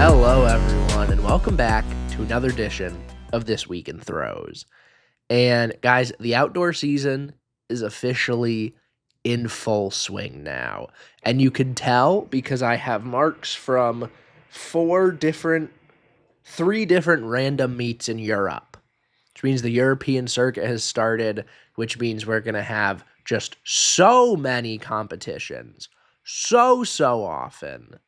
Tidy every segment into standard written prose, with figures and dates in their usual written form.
Hello, everyone, and welcome back to another edition of This Week in Throws. And guys, the outdoor season is officially in full swing now. And you can tell because I have marks from three different random meets in Europe, which means the European circuit has started, which means we're going to have just so many competitions, so often,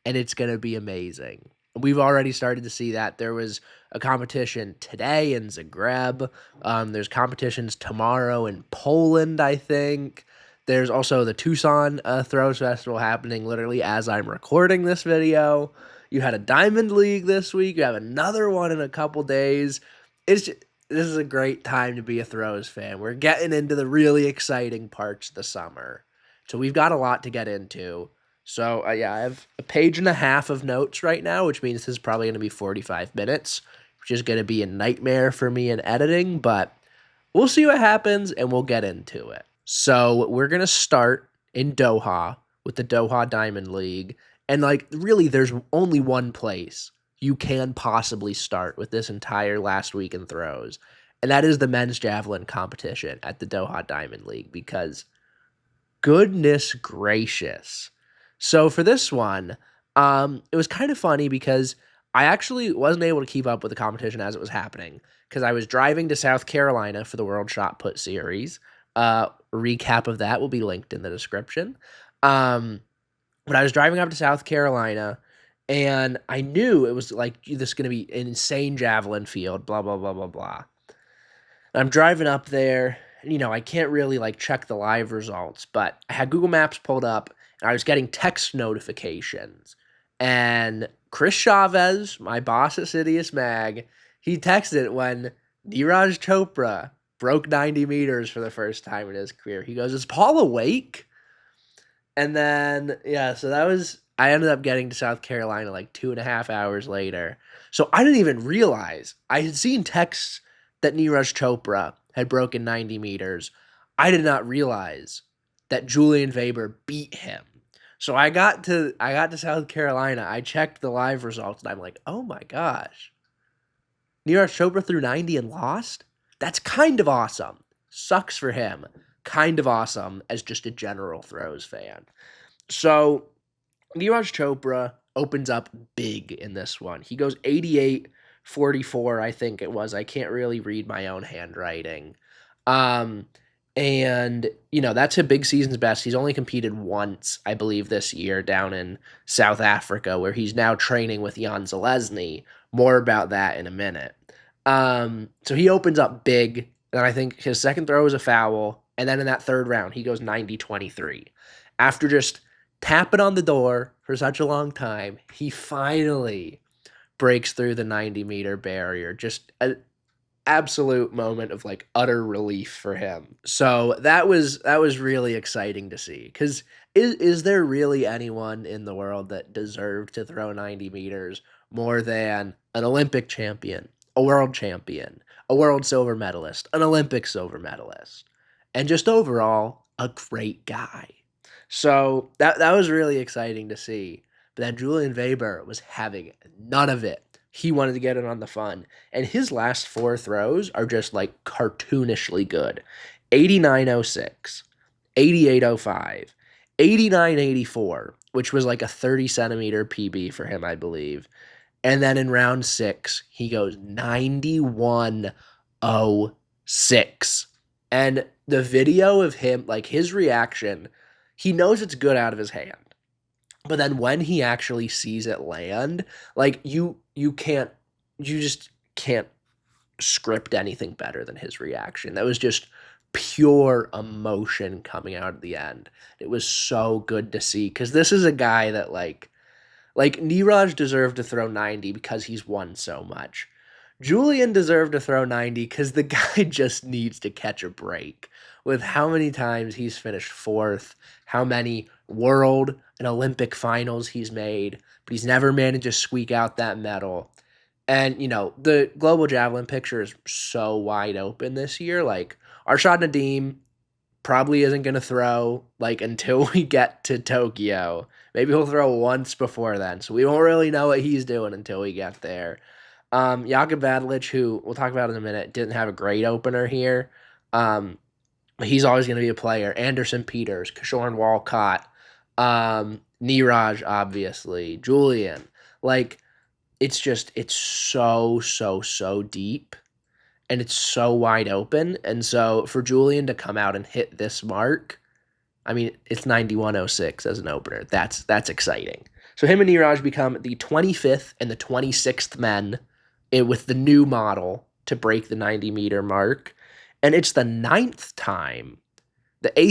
and it's going to be amazing. We've already started to see that. There was a competition today in Zagreb. There's competitions tomorrow in Poland, I think. There's also the Tucson Throws Festival happening literally as I'm recording this video. You had a Diamond League this week. You have another one in a couple days. This is a great time to be a Throws fan. We're getting into the really exciting parts of the summer. So we've got a lot to get into. So, I have a page and a half of notes right now, which means this is probably going to be 45 minutes, which is going to be a nightmare for me in editing, but we'll see what happens, and we'll get into it. So, we're going to start in Doha with the Doha Diamond League, and, really, there's only one place you can possibly start with this entire last week in throws, and that is the men's javelin competition at the Doha Diamond League, because goodness gracious. So for this one, it was kind of funny because I actually wasn't able to keep up with the competition as it was happening because I was driving to South Carolina for the World Shot Put Series. Recap of that will be linked in the description. But I was driving up to South Carolina, and I knew it was like this is going to be an insane javelin field, blah, blah, blah, blah, blah. And I'm driving up there, and, I can't really check the live results, but I had Google Maps pulled up, I was getting text notifications, and Chris Chavez, my boss at Sidious Mag, he texted when Neeraj Chopra broke 90 meters for the first time in his career. He goes, "Is Paul awake?" And then, I ended up getting to South Carolina 2.5 hours later. So I didn't even realize. I had seen texts that Neeraj Chopra had broken 90 meters. I did not realize that Julian Weber beat him. So I got to South Carolina. I checked the live results, and I'm like, oh my gosh. Neeraj Chopra threw 90 and lost? That's kind of awesome. Sucks for him. Kind of awesome as just a general throws fan. So Neeraj Chopra opens up big in this one. He goes 88-44, I think it was. I can't really read my own handwriting. And, that's a big season's best. He's only competed once, I believe, this year down in South Africa, where he's now training with Jan Zalesny. More about that in a minute. So he opens up big, and I think his second throw is a foul, and then in that third round, he goes 90-23. After just tapping on the door for such a long time, he finally breaks through the 90-meter barrier. Just a absolute moment of utter relief for him. So that was really exciting to see, because is there really anyone in the world that deserved to throw 90 meters more than an Olympic champion, a world champion, a world silver medalist, an Olympic silver medalist, and just overall a great guy? So that was really exciting to see. But then Julian Weber was having none of it. He wanted to get in on the fun. And his last four throws are just cartoonishly good. 89.06, 88.05, 89.84, which was a 30 centimeter PB for him, I believe. And then in round 6, he goes 91.06. And the video of him, his reaction, he knows it's good out of his hand. But then when he actually sees it land, you just can't script anything better than his reaction. That was just pure emotion coming out at the end. It was so good to see, because this is a guy that Neeraj deserved to throw 90 because he's won so much. Julian deserved to throw 90 because the guy just needs to catch a break. With how many times he's finished fourth, how many world and Olympic finals he's made, but he's never managed to squeak out that medal. And, the global javelin picture is so wide open this year. Arshad Nadeem probably isn't going to throw like until we get to Tokyo. Maybe he'll throw once before then. So we won't really know what he's doing until we get there. Jakub Vadlic, who we'll talk about in a minute, didn't have a great opener here. He's always going to be a player. Anderson Peters, Kishore Walcott, Neeraj, obviously, Julian. Like, it's so deep, and it's so wide open. And so for Julian to come out and hit this mark, I mean, it's 91.06 as an opener. That's exciting. So him and Neeraj become the 25th and the 26th men with the new model to break the 90-meter mark. And it's the 8th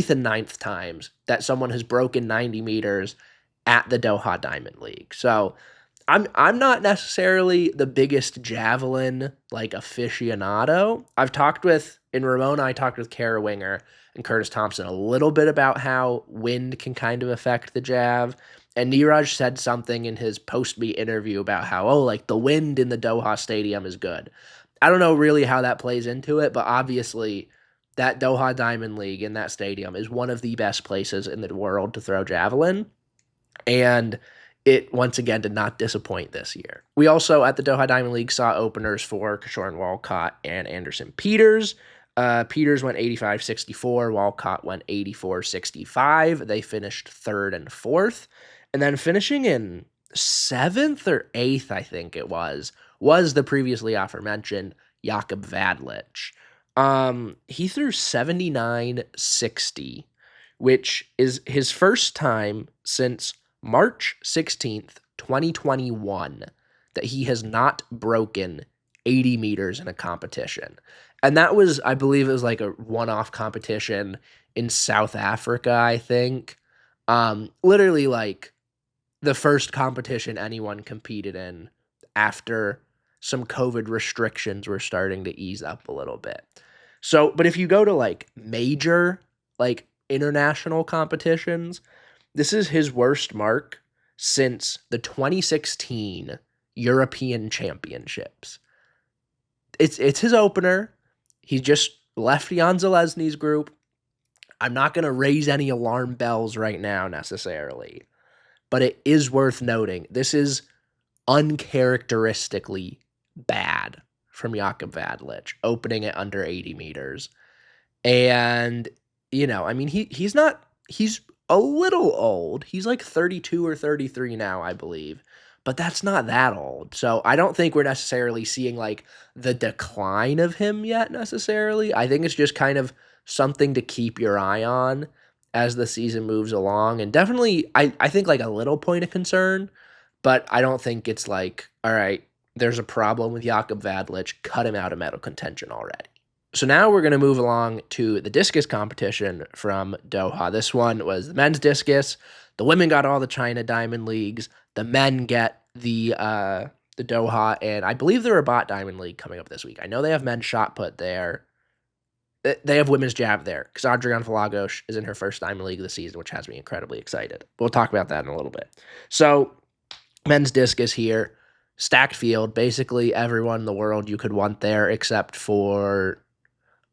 and 9th times that someone has broken 90 meters at the Doha Diamond League. So I'm not necessarily the biggest javelin like aficionado. In Ramona, I talked with Kara Winger and Curtis Thompson a little bit about how wind can kind of affect the jav. And Neeraj said something in his post-meet interview about how, like the wind in the Doha Stadium is good. I don't know really how that plays into it, but obviously that Doha Diamond League in that stadium is one of the best places in the world to throw javelin. And it, once again, did not disappoint this year. We also, at the Doha Diamond League, saw openers for Kishore Walcott and Anderson Peters. Peters went 85.64. Walcott went 84.65. They finished 3rd and 4th. And then finishing in 7th or 8th, I think it was the previously aforementioned Jakub Vadlic. He threw 79.60, which is his first time since March 16th, 2021, that he has not broken 80 meters in a competition. And that was, I believe it was like a one-off competition in South Africa, I think. Literally like the first competition anyone competed in after some COVID restrictions were starting to ease up a little bit. So, but if you go to like major, like international competitions, this is his worst mark since the 2016 European Championships. It's his opener. He just left Jan Zalesny's group. I'm not going to raise any alarm bells right now necessarily, but it is worth noting this is uncharacteristically bad from Jakub Vadlic, opening at under 80 meters. And, I mean, he's a little old. He's like 32 or 33 now, I believe. But that's not that old. So I don't think we're necessarily seeing like the decline of him yet necessarily. I think it's just kind of something to keep your eye on as the season moves along. And definitely, I think like a little point of concern, but I don't think it's like, all right, there's a problem with Jakub Vadlic, cut him out of medal contention already. So now we're going to move along to the discus competition from Doha. This one was the men's discus. The women got all the China Diamond Leagues. The men get the Doha, and I believe the Rabat Diamond League coming up this week. I know they have men's shot put there. They have women's jab there because Adriana Falagos is in her first Diamond League of the season, which has me incredibly excited. We'll talk about that in a little bit. So men's discus here, stacked field. Basically everyone in the world you could want there except for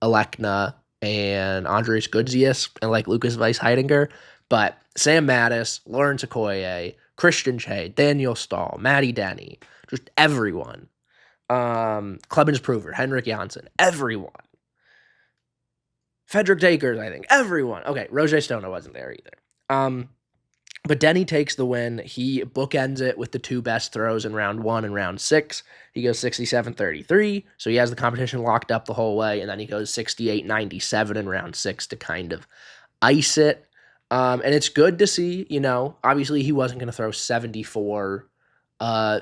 Alekna and Andres Gudzius and like Lucas Weiss-Heidinger, but Sam Mattis, Lawrence Okoye, Christian Che, Daniel Stahl, Matty Denny, just everyone. Clemens Prover, Henrik Janssen, everyone. Frederick Dakers, I think, everyone. Okay, Roger Stona wasn't there either. But Denny takes the win. He bookends it with the two best throws in round 1 and round 6. He goes 67-33, so he has the competition locked up the whole way, and then he goes 68-97 in round 6 to kind of ice it. And it's good to see, obviously he wasn't going to throw 74,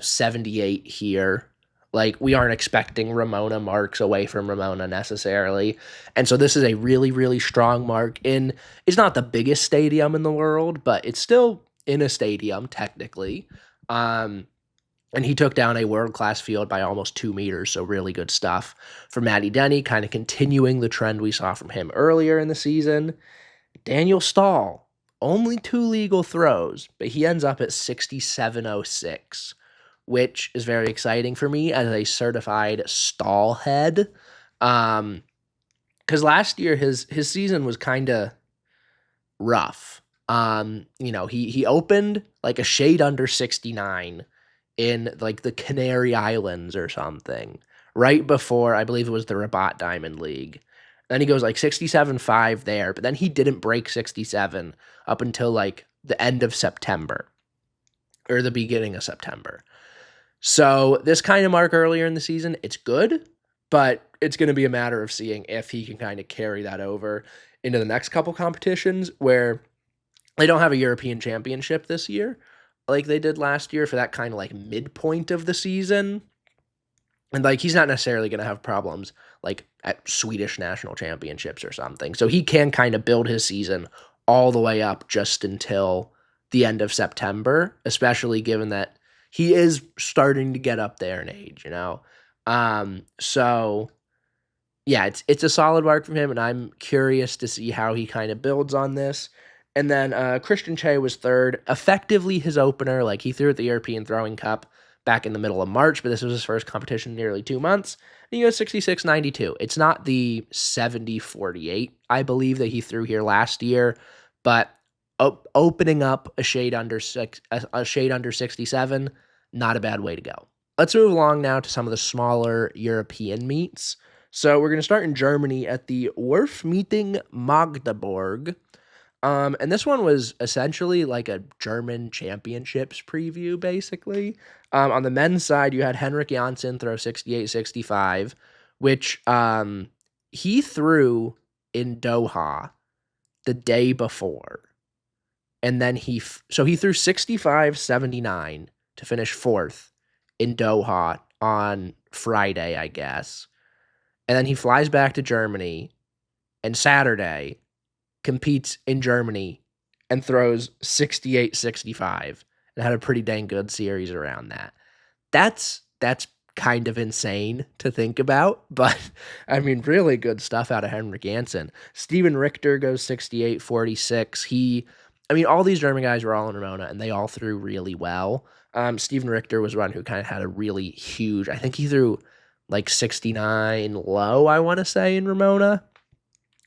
78 here. Like, we aren't expecting Ramona marks away from Ramona necessarily. And so this is a really, really strong mark it's not the biggest stadium in the world, but it's still in a stadium, technically. And he took down a world-class field by almost 2 meters, so really good stuff for Matty Denny, kind of continuing the trend we saw from him earlier in the season. Daniel Stahl, only 2 legal throws, but he ends up at 67.06. Which is very exciting for me as a certified stall head. Because last year his season was kind of rough. He opened like a shade under 69 in like the Canary Islands or something, right before I believe it was the Rabat Diamond League. Then he goes like 67.5 there, but then he didn't break 67 up until like the end of September or the beginning of September. So this kind of mark earlier in the season, it's good, but it's going to be a matter of seeing if he can kind of carry that over into the next couple competitions where they don't have a European Championship this year like they did last year for that kind of like midpoint of the season. And like he's not necessarily going to have problems like at Swedish national championships or something. So he can kind of build his season all the way up just until the end of September, especially given that he is starting to get up there in age. So yeah, it's a solid mark from him, and I'm curious to see how he kind of builds on this. And then Christian Che was third, effectively his opener. Like he threw at the European Throwing Cup back in the middle of March, but this was his first competition in nearly 2 months. And he goes 66.92. It's not the 70.48, I believe, that he threw here last year, but opening up a shade under 67, not a bad way to go. Let's move along now to some of the smaller European meets. So we're going to start in Germany at the Wurf Meeting Magdeburg. And this one was essentially like a German championships preview, basically. On the men's side, you had Henrik Janssen throw 68.65, which he threw in Doha the day before. And then he threw 65.79 to finish fourth in Doha on Friday, I guess. And then he flies back to Germany, and Saturday competes in Germany and throws 68.65 and had a pretty dang good series around that. That's kind of insane to think about, but I mean, really good stuff out of Henrik Janssen. Steven Richter goes 68.46. All these German guys were all in Ramona, and they all threw really well. Steven Richter was one who kind of had a really huge, I think he threw like 69 low, I want to say, in Ramona.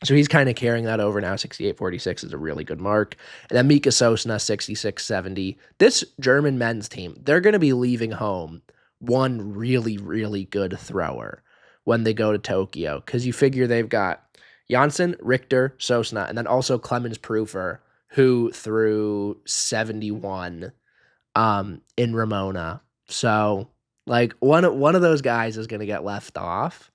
So he's kind of carrying that over now. 68.46 is a really good mark. And then Mika Sosna, 66.70. This German men's team, they're going to be leaving home one really, really good thrower when they go to Tokyo. Because you figure they've got Janssen, Richter, Sosna, and then also Clemens Prüfer, who threw 71 in Ramona. So like one of those guys is going to get left off.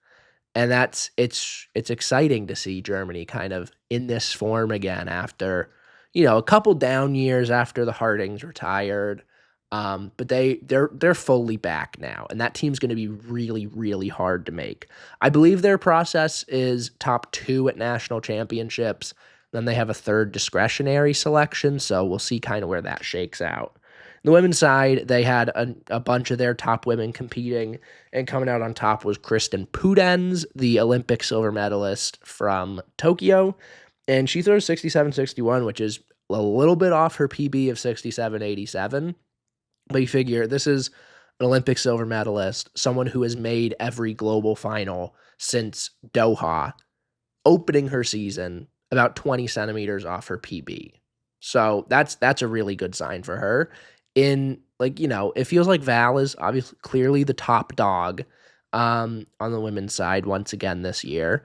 And it's exciting to see Germany kind of in this form again after, a couple down years after the Hardings retired. But they're fully back now, and that team's going to be really, really hard to make. I believe their process is top 2 at national championships. Then they have a third discretionary selection, so we'll see kind of where that shakes out. The women's side, they had a bunch of their top women competing, and coming out on top was Kristen Pudens, the Olympic silver medalist from Tokyo, and she throws 67.61, which is a little bit off her PB of 67.87, but you figure this is an Olympic silver medalist, someone who has made every global final since Doha, opening her season about 20 centimeters off her PB. So that's a really good sign for her. It feels like Val is obviously clearly the top dog on the women's side once again this year.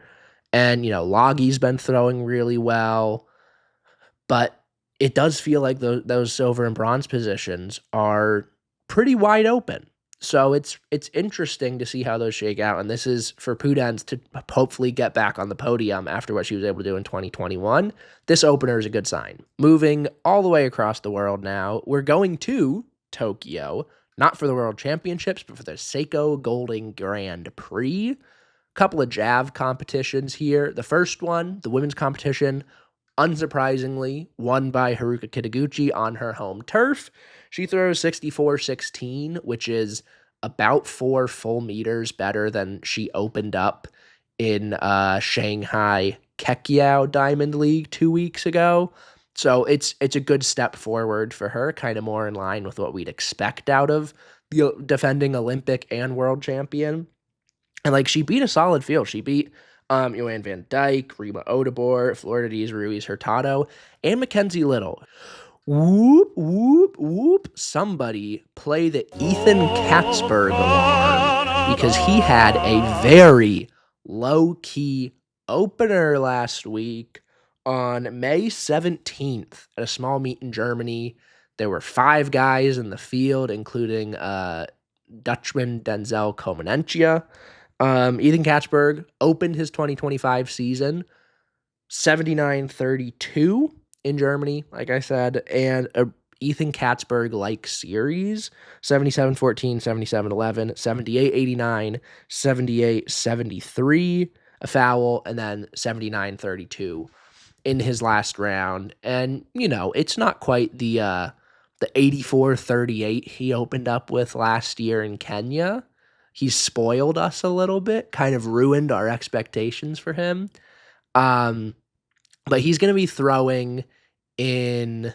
And, Loggie's been throwing really well, but it does feel like those silver and bronze positions are pretty wide open. So it's interesting to see how those shake out. And this is for Pudens to hopefully get back on the podium after what she was able to do in 2021. This opener is a good sign. Moving all the way across the world now, we're going to Tokyo, not for the World Championships, but for the Seiko Golden Grand Prix. Couple of Jav competitions here. The first one, the women's competition, unsurprisingly, won by Haruka Kitaguchi on her home turf. She throws 64.16, which is about 4 full meters better than she opened up in Shanghai Kekiao Diamond League 2 weeks ago. So it's a good step forward for her, kind of more in line with what we'd expect out of the defending Olympic and world champion. And she beat a solid field. She beat Joanne Van Dyke, Reba Odebor, Florides Ruiz Hurtado, and Mackenzie Little. Whoop, whoop, whoop. Somebody play the Ethan Katzberg alarm because he had a very low-key opener last week on May 17th at a small meet in Germany. There were 5 guys in the field, including Dutchman Denzel Comanentia. Ethan Katzberg opened his 2025 season 79-32 in Germany, like I said, and a Ethan Katzberg-like series, 77-14, 77-11, 78-89, 78-73, a foul, and then 79-32 in his last round. And, it's not quite the 84-38 he opened up with last year in Kenya. He spoiled us a little bit, kind of ruined our expectations for him. But he's going to be throwing in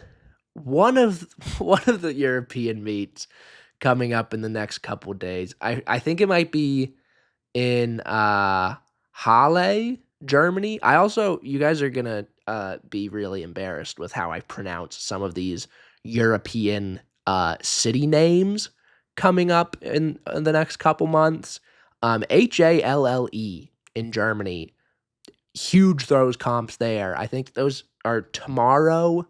one of the European meets coming up in the next couple days. I think it might be in Halle, Germany. You guys are going to be really embarrassed with how I pronounce some of these European city names coming up in the next couple months. Halle in Germany. Huge throws comps there. I think those are tomorrow,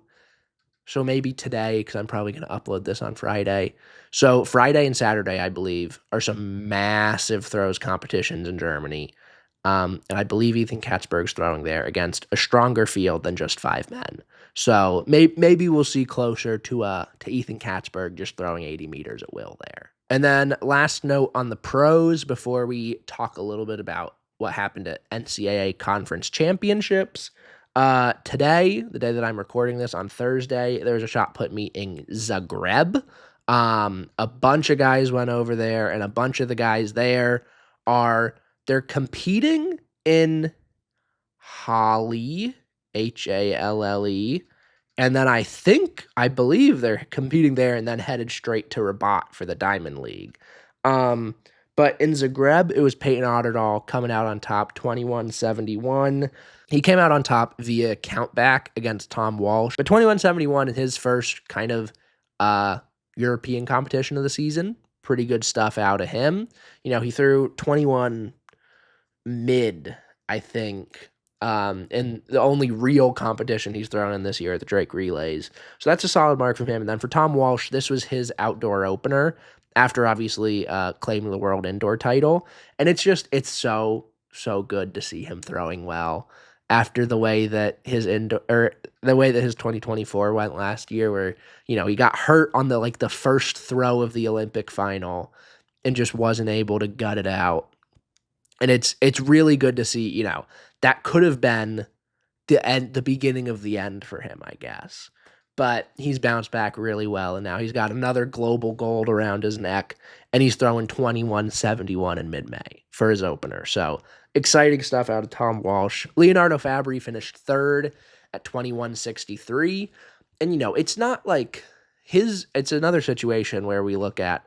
so maybe today, because I'm probably going to upload this on Friday. So Friday and Saturday, I believe, are some massive throws competitions in Germany. And I believe Ethan Katzberg's throwing there against a stronger field than just 5 men. So maybe we'll see closer to Ethan Katzberg just throwing 80 meters at will there. And then last note on the pros before we talk a little bit about what happened at NCAA Conference Championships. Today, the day that I'm recording this on Thursday, there was a shot put meet in Zagreb. A bunch of guys went over there, and a bunch of the guys there they're competing in Halle, Halle, and then I believe they're competing there and then headed straight to Rabat for the Diamond League. But in Zagreb, it was Peyton Otterdahl coming out on top, 21-71. He came out on top via countback against Tom Walsh. But 21-71 in his first kind of European competition of the season. Pretty good stuff out of him. He threw 21 mid, I think, in the only real competition he's thrown in this year at the Drake Relays. So that's a solid mark from him. And then for Tom Walsh, this was his outdoor opener, after obviously claiming the world indoor title. And it's so good to see him throwing well after the way that his 2024 went last year, where, he got hurt on the first throw of the Olympic final and just wasn't able to gut it out. And it's really good to see, that could have been the beginning of the end for him, I guess. But he's bounced back really well, and now he's got another global gold around his neck, and he's throwing 21-71 in mid-May for his opener. So exciting stuff out of Tom Walsh. Leonardo Fabri finished third at 21-63. And, it's not like it's another situation where we look at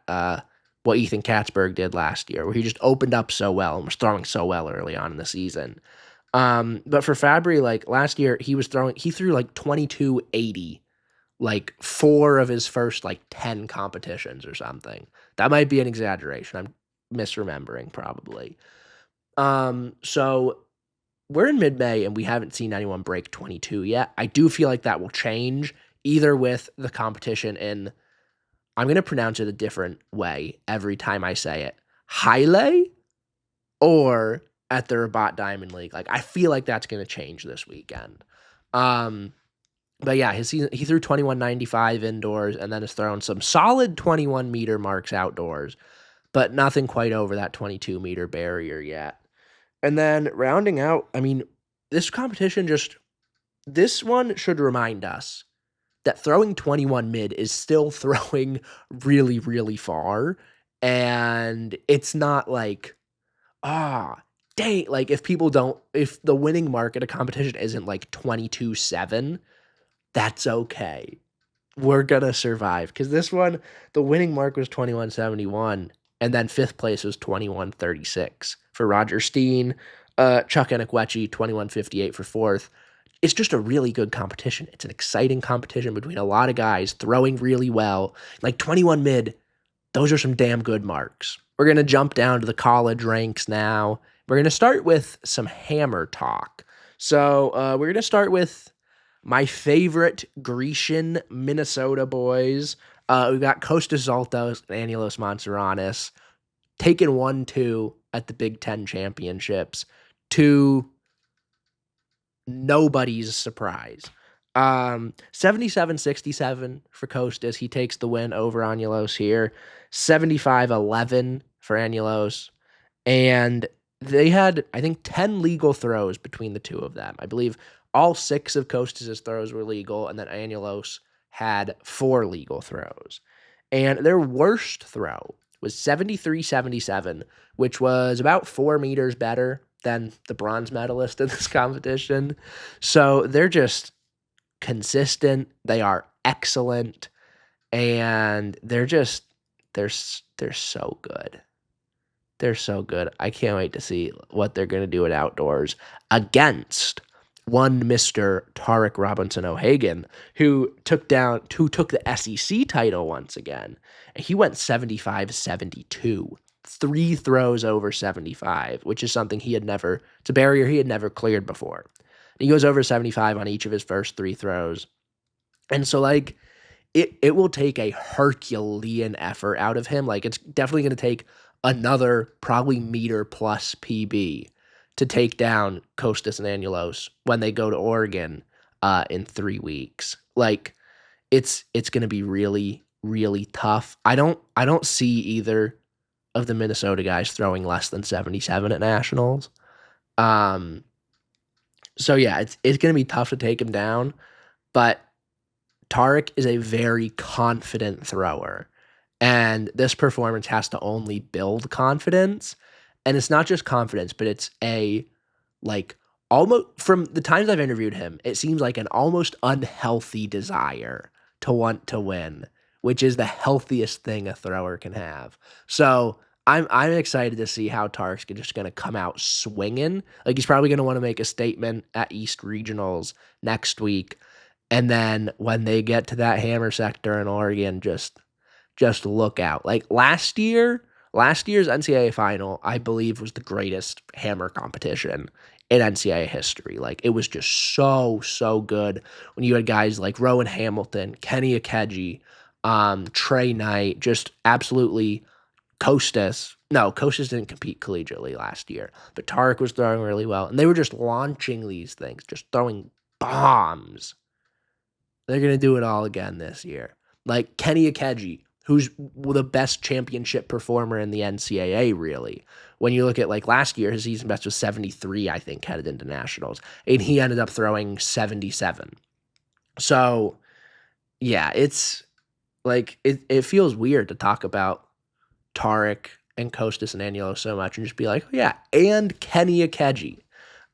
what Ethan Katzberg did last year, where he just opened up so well and was throwing so well early on in the season. But for Fabri, last year, he threw 22-80. 4 of his first 10 competitions or something. That might be an exaggeration. I'm misremembering probably. So we're in mid-May and we haven't seen anyone break 22 yet. I do feel like that will change either with the competition in, I'm going to pronounce it a different way every time I say it, Halle, or at the Rabat Diamond League. I feel like that's going to change this weekend. But yeah, his season, he threw 21-95 indoors and then has thrown some solid 21-meter marks outdoors, but nothing quite over that 22-meter barrier yet. And then rounding out, this competition this one should remind us that throwing 21 mid is still throwing really, really far. And it's not dang, if the winning mark at a competition isn't 22-7, that's okay. We're going to survive. Because this one, the winning mark was 21-71, and then 5th place was 21-36 for Roger Steen. Chuck Enekwechi, 21.58 for fourth. It's just a really good competition. It's an exciting competition between a lot of guys throwing really well. Like 21 mid, those are some damn good marks. We're going to jump down to the college ranks now. We're going to start with some hammer talk. So we're going to start with my favorite Grecian Minnesota boys. We've got Kostas Zaltos and Angelos Mantzouranis taking 1-2 at the Big Ten championships to nobody's surprise. 77-67 for Kostas. He takes the win over Angelos here. 75-11 for Angelos. And they had, I think, 10 legal throws between the two of them. I believe all 6 of Kostas' throws were legal, and then Angelos had 4 legal throws. And their worst throw was 73-77, which was about 4 meters better than the bronze medalist in this competition. So they're just consistent. They are excellent, and they're so good. They're so good. I can't wait to see what they're going to do at outdoors against one Mr. Tarek Robinson O'Hagan, who took the SEC title once again. And he went 75-72. 3 throws over 75, which is something it's a barrier he had never cleared before. And he goes over 75 on each of his first 3 throws. And so, like, it will take a Herculean effort out of him. Like, it's definitely going to take another probably meter plus PB to take down Kostas and Angelos when they go to Oregon in 3 weeks. Like, it's going to be really, really tough. I don't see either of the Minnesota guys throwing less than 77 at nationals. So yeah, it's going to be tough to take him down, but Tarek is a very confident thrower, and this performance has to only build confidence. And it's not just confidence, but it's almost, from the times I've interviewed him, it seems like an almost unhealthy desire to want to win, which is the healthiest thing a thrower can have. So I'm excited to see how Tarek's just going to come out swinging. Like, he's probably going to want to make a statement at East Regionals next week. And then when they get to that hammer sector in Oregon, just look out. Like, last year's NCAA final, I believe, was the greatest hammer competition in NCAA history. Like, it was just so good when you had guys like Rowan Hamilton, Kenny Akeji, Trey Knight, just absolutely. Kostas didn't compete collegiately last year, but Tarek was throwing really well, and they were just launching these things, just throwing bombs. They're going to do it all again this year. Like Kenny Akeji, who's the best championship performer in the NCAA, really. When you look at, like, last year, his season best was 73, I think, headed into nationals, and he ended up throwing 77. So, yeah, it's like, it feels weird to talk about Tarek and Kostas and Angelos so much and just be like, oh yeah, and Kenny Akeji.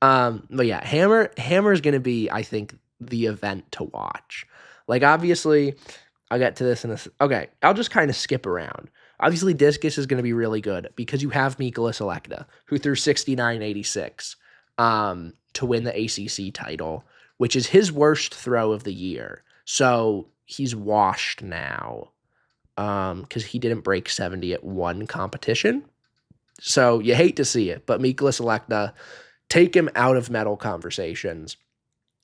But yeah, Hammer is going to be, I think, the event to watch. Like, obviously, I'll get to this in this. Okay, I'll just kind of skip around. Obviously, discus is going to be really good because you have Mikolas Alekna, who threw 69.86 to win the ACC title, which is his worst throw of the year. So he's washed now. Because he didn't break 70 at one competition. So you hate to see it, but Mikolas Alekna, take him out of medal conversations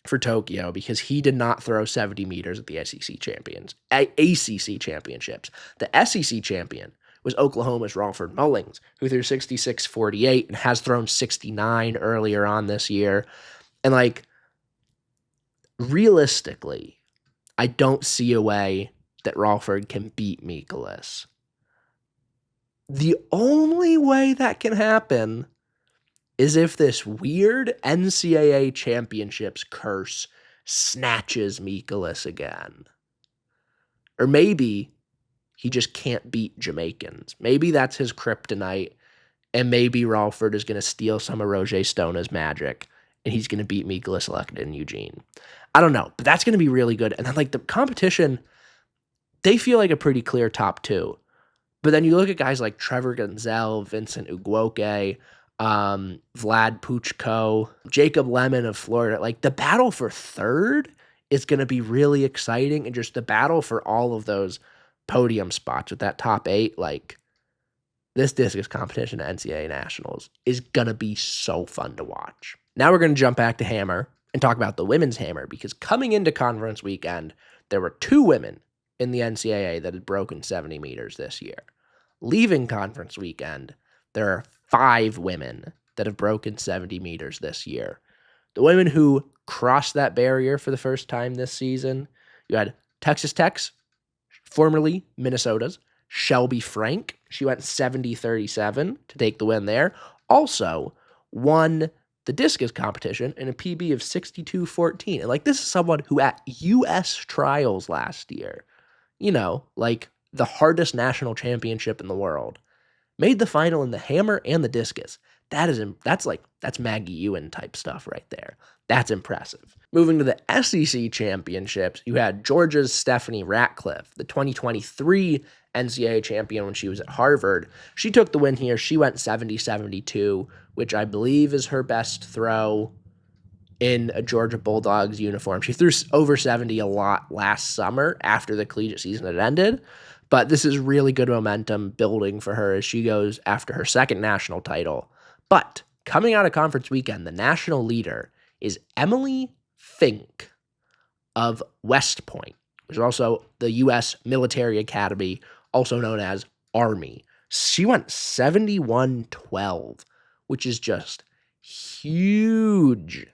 for Tokyo because he did not throw 70 meters at the ACC championships. The SEC champion was Oklahoma's Rawlford Mullings, who threw 66.48 and has thrown 69 earlier on this year. And, like, realistically, I don't see a way that Rawlford can beat Mikolas. The only way that can happen is if this weird NCAA championships curse snatches Mikolas again. Or maybe he just can't beat Jamaicans. Maybe that's his kryptonite, and maybe Rawlford is going to steal some of Roger Stona's magic, and he's going to beat Mikolas Alekna in Eugene. I don't know, but that's going to be really good. And then, like, the competition, they feel like a pretty clear top 2. But then you look at guys like Trevor Gonzell, Vincent Ugwoke, Vlad Puchko, Jacob Lemon of Florida. Like, the battle for third is going to be really exciting, and just the battle for all of those podium spots with that top 8, like, this discus competition at NCAA Nationals is going to be so fun to watch. Now we're going to jump back to hammer and talk about the women's hammer, because coming into conference weekend, there were 2 women in the NCAA that had broken 70 meters this year. Leaving conference weekend, there are 5 women that have broken 70 meters this year. The women who crossed that barrier for the first time this season, you had Texas Tech's, formerly Minnesota's, Shelby Frank. She went 70-37 to take the win there. Also won the discus competition in a PB of 62-14. And like, this is someone who at U.S. trials last year, like the hardest national championship in the world, made the final in the hammer and the discus. That's Maggie Ewan type stuff right there. That's impressive. Moving to the SEC championships, you had Georgia's Stephanie Ratcliffe, the 2023 NCAA champion when she was at Harvard. She took the win here. She went 70-72, which I believe is her best throw in a Georgia Bulldogs uniform. She threw over 70 a lot last summer after the collegiate season had ended, but this is really good momentum building for her as she goes after her second national title. But coming out of conference weekend, the national leader is Emily Fink of West Point, which is also the U.S. Military Academy, also known as Army. She went 71-12, which is just huge.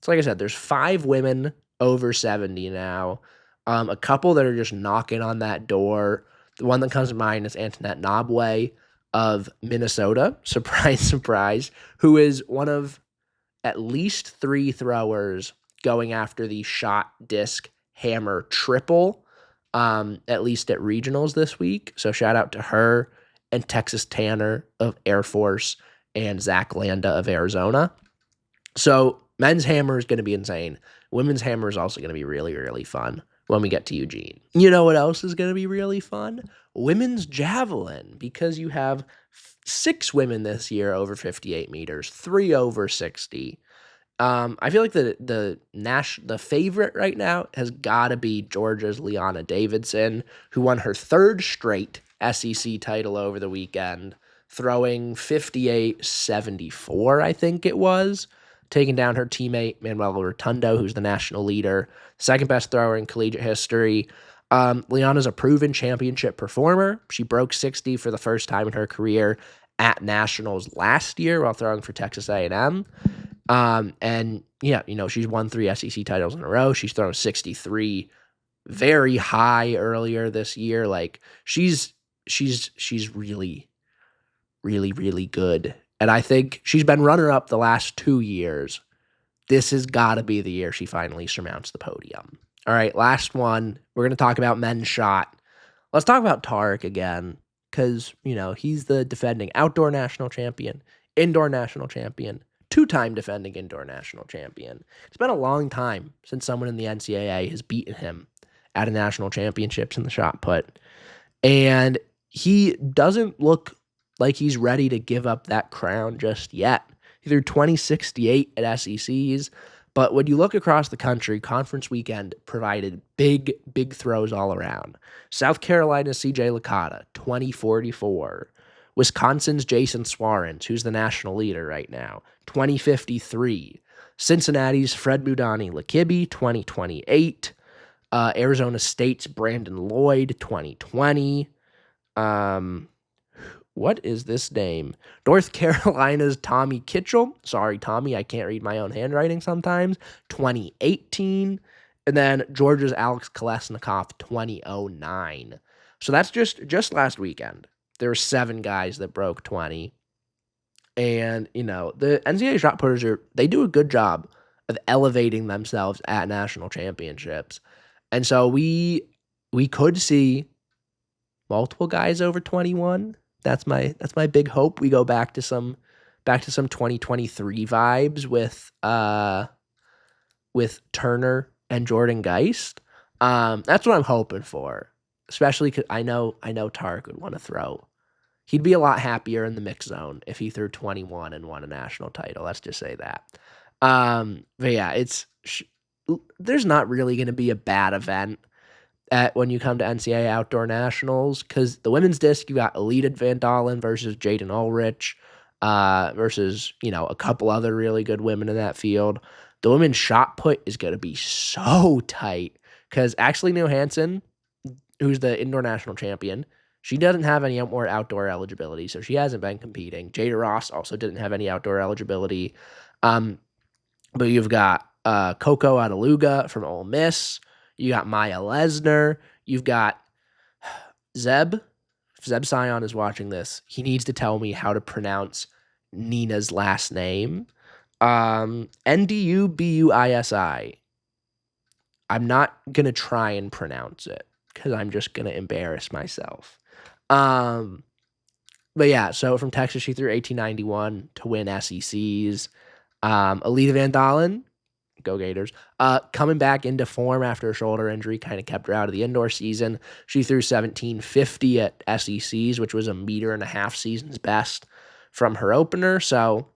So like I said, there's 5 women over 70 now. A couple that are just knocking on that door. The one that comes to mind is Antoinette Nobway of Minnesota, surprise, surprise, who is one of at least 3 throwers going after the shot, disc, hammer triple, at least at regionals this week. So shout out to her and Texas Tanner of Air Force and Zach Landa of Arizona. So men's hammer is going to be insane. Women's hammer is also going to be really, really fun when we get to Eugene. You know what else is going to be really fun? Women's javelin, because you have 6 women this year over 58 meters, 3 over 60. I feel like the favorite right now has got to be Georgia's Liana Davidson, who won her 3rd straight SEC title over the weekend, throwing 58-74, I think it was, taking down her teammate Manuela Rotundo, who's the national leader, second best thrower in collegiate history. Liana's a proven championship performer. She broke 60 for the first time in her career at nationals last year while throwing for Texas A&M. And yeah, she's won 3 SEC titles in a row. She's thrown 63 very high earlier this year. Like, she's really, really, really good. And I think she's been runner-up the last 2 years. This has got to be the year she finally surmounts the podium. All right, last one. We're going to talk about men's shot. Let's talk about Tarek again, because, he's the defending outdoor national champion, indoor national champion, 2-time defending indoor national champion. It's been a long time since someone in the NCAA has beaten him at a national championships in the shot put. And he doesn't look like he's ready to give up that crown just yet. He threw 20-68 at SECs, but when you look across the country, conference weekend provided big, big throws all around. South Carolina's CJ Licata, 20-44. Wisconsin's Jason Swarens, who's the national leader right now, 20-53. Cincinnati's Fred Mudani Lakibi, 20-28. Arizona State's Brandon Lloyd, 2020. What is this name? North Carolina's Tommy Kitchell. Sorry, Tommy, I can't read my own handwriting sometimes. 2018. And then Georgia's Alex Kolesnikov, 2009. So that's just last weekend. There were 7 guys that broke 20. And, the NCAA shot putters they do a good job of elevating themselves at national championships. And so we could see multiple guys over 21. That's my big hope. We go back to some 2023 vibes with Turner and Jordan Geist. That's what I'm hoping for, especially because I know Tarek would want to throw He'd be a lot happier in the mix zone if he threw 21 and won a national title. Let's just say that. But yeah, there's not really going to be a bad event when you come to NCAA Outdoor Nationals, because the women's disc, you got Alita Van Dalen versus Jaden Ulrich, versus, a couple other really good women in that field. The women's shot put is going to be so tight, because Ashley Johansson, who's the indoor national champion, she doesn't have any more outdoor eligibility, so she hasn't been competing. Jada Ross also didn't have any outdoor eligibility. But you've got Coco Adeluga from Ole Miss. You got Maya Lesnar. You've got Zeb. If Zeb Sion is watching this, he needs to tell me how to pronounce Nina's last name. Ndubuisi. I'm not going to try and pronounce it because I'm just going to embarrass myself. But yeah, so from Texas, she threw 1891 to win SECs. Alita Van Dalen, go Gators, coming back into form after a shoulder injury, kind of kept her out of the indoor season. She threw 1750 at SECs, which was a 1.5 meter season's best from her opener. So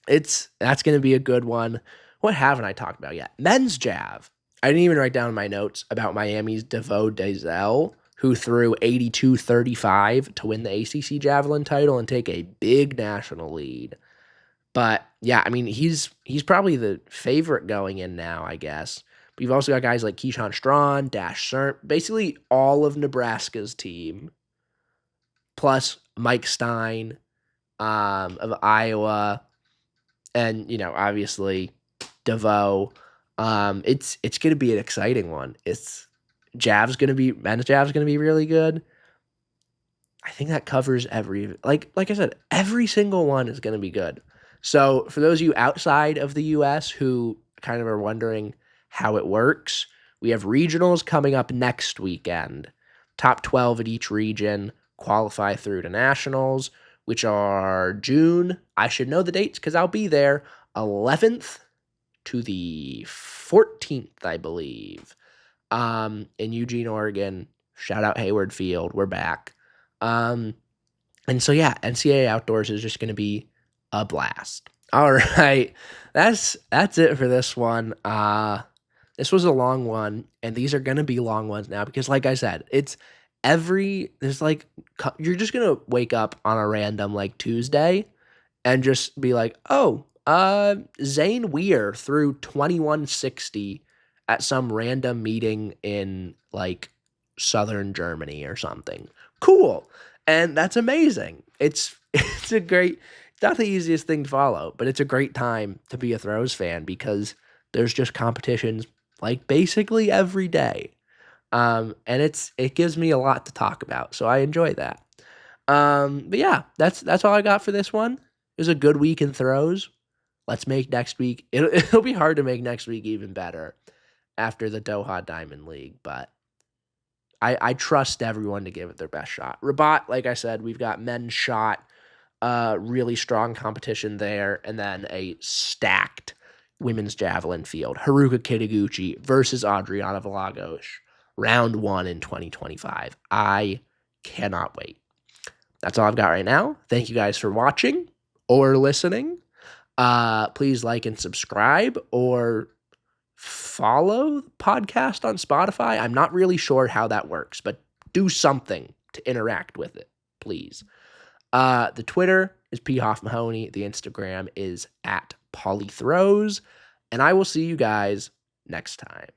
that's going to be a good one. What haven't I talked about yet? Men's Jav. I didn't even write down in my notes about Miami's DeVoe Dazelle, who threw 82-35 to win the ACC Javelin title and take a big national lead. But yeah, I mean, he's probably the favorite going in now, I guess. But you've also got guys like Keyshawn Strawn, Dash Cert, basically all of Nebraska's team, plus Mike Stein of Iowa, and obviously DeVoe. It's going to be an exciting one. Men's Jav's going to be really good. I think that covers like I said, every single one is going to be good. So for those of you outside of the U.S. who kind of are wondering how it works, we have regionals coming up next weekend. Top 12 at each region qualify through to nationals, which are June. I should know the dates because I'll be there. 11th to the 14th, I believe, in Eugene, Oregon. Shout out Hayward Field. We're back. And so, yeah, NCAA Outdoors is just going to be a blast. All right. That's it for this one. This was a long one, and these are going to be long ones now because, like I said, you're just going to wake up on a random, Tuesday and just be like, oh, Zane Weir threw 2160 at some random meeting in, southern Germany or something. Cool. And that's amazing. It's not the easiest thing to follow, but it's a great time to be a throws fan because there's just competitions basically every day. And it gives me a lot to talk about. So I enjoy that. But yeah, that's all I got for this one. It was a good week in throws. Let's make next week. It'll be hard to make next week even better after the Doha Diamond League, but I trust everyone to give it their best shot. Rabat, like I said, we've got men's shot, really strong competition there, and then a stacked women's javelin field. Haruka Kitaguchi versus Adriana Vilagos, round 1 in 2025. I cannot wait. That's all I've got right now. Thank you guys for watching or listening. Please like and subscribe or follow the podcast on Spotify. I'm not really sure how that works, but do something to interact with it, please. The Twitter is phoffmahoney. The Instagram is @polythrows. And I will see you guys next time.